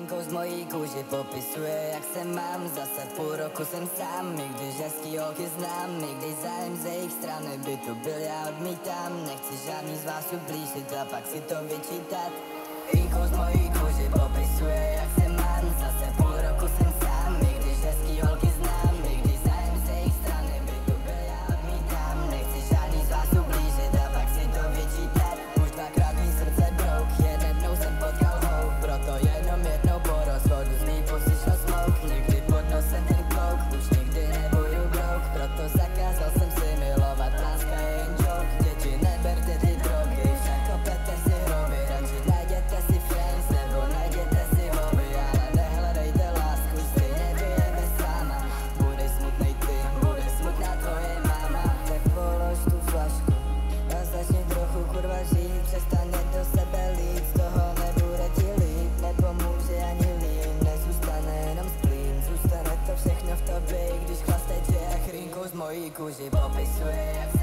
Linkou z mojí kůži popisuje, jak se mám. Zase půl roku jsem sám, i když hezký holky znám, i když zájem ze jejich strany by tu byl, já odmítám. Nechci žádný z vás ublížit a pak si to vyčítat. Linkou z mojí kůži popisuje, jak se mám. Zase půl roku jsem sám, i když hezký holky znám, i když zájem ze jejich strany by tu byl, já odmítám. Nechci žádný z vás ublížit a pak si to vyčítat. Už dvakrát mý srdce brouk, jednou jsem potkal houk, proto jenom jednou po rozchodu z mý pusy šlo smouk. Nikdy pod nosem ten klouk, už nikdy nebudu brouk, proto zakázal jsem si milovat, láska je jen joke. Děti, neberte ty drogy, však kopete si hroby, radši najděte si friends nebo najděte si hobby, ale nehledejte lásku, stejně vyjebe sama. Bude smutnej ty, bude smutná tvoje máma. Tak polož tu flašku a začni trochu kurva žít, přestaň do sebe lít, z toho nebude ti líp, nepomůže ani lín, nezůstane jenom splín, zůstane to všechno v tobě, i když chlast teče jak rýnkou z mojí kůži popisuje, jak